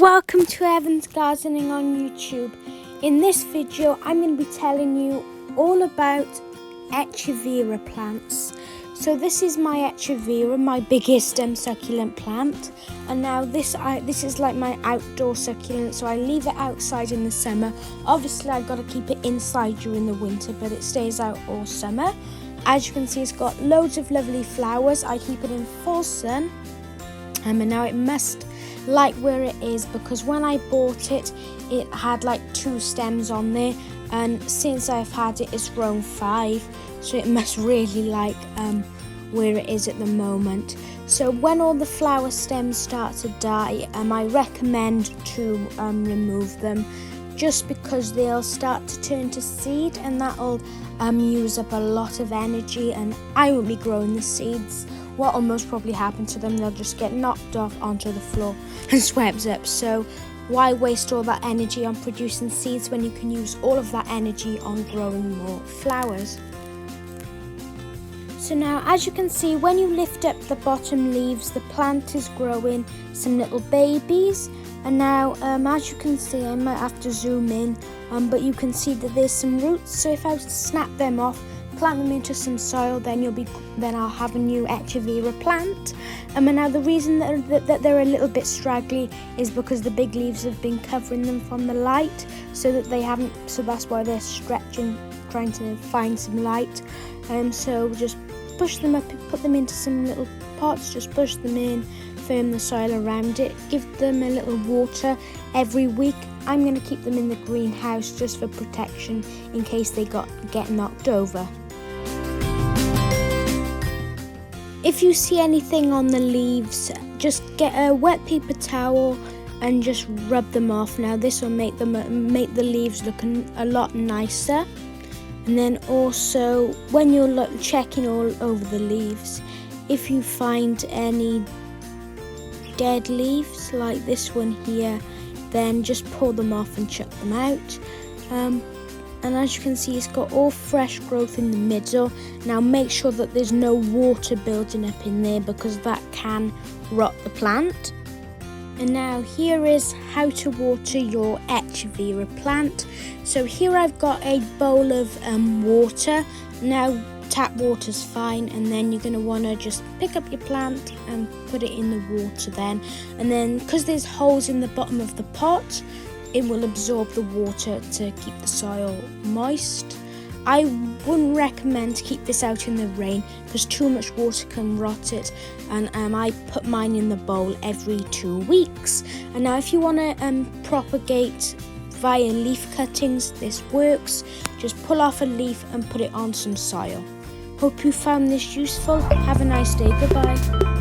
Welcome to Evan's Gardening on YouTube. In this video I'm going to be telling you all about Echeverias plants. So this is my Echeveria, my biggest succulent plant, and now this is like my outdoor succulent, so I leave it outside in the summer. Obviously I've got to keep it inside during the winter, but it stays out all summer. As you can see, it's got loads of lovely flowers. I keep it in full sun, and now it must like where it is, because when I bought it, it had like 2 stems on there, and since I've had it, it's grown 5, so it must really like where it is at the moment. So when all the flower stems start to die, I recommend to remove them, just because they'll start to turn to seed, and that'll use up a lot of energy, and I won't be growing the seeds. What will most probably happen to them, they'll just get knocked off onto the floor and swept up. So why waste all that energy on producing seeds when you can use all of that energy on growing more flowers? So now, as you can see, when you lift up the bottom leaves, the plant is growing some little babies. And now, as you can see, I might have to zoom in, but you can see that there's some roots. So if I was to snap them off, plant them into some soil, then I'll have a new Echeveria plant. And now the reason that they're a little bit straggly is because the big leaves have been covering them from the light, so that's why they're stretching, trying to find some light. So just push them up, put them into some little pots, just push them in, firm the soil around it, give them a little water every week. I'm going to keep them in the greenhouse just for protection in case they get knocked over. If you see anything on the leaves, just get a wet paper towel and just rub them off. Now this will make the leaves look a lot nicer. And then also, when you're checking all over the leaves, if you find any dead leaves like this one here, then just pull them off and chuck them out. And as you can see, it's got all fresh growth in the middle. Now make sure that there's no water building up in there, because that can rot the plant. And now here is how to water your Echeveria plant. So here I've got a bowl of water. Now tap water's fine, and then you're going to want to just pick up your plant and put it in the water then. And then, because there's holes in the bottom of the pot, it will absorb the water to keep the soil moist. I wouldn't recommend to keep this out in the rain, because too much water can rot it, and I put mine in the bowl every 2 weeks. And now if you want to propagate via leaf cuttings, this works. Just pull off a leaf and put it on some soil. Hope you found this useful. Have a nice day. Goodbye.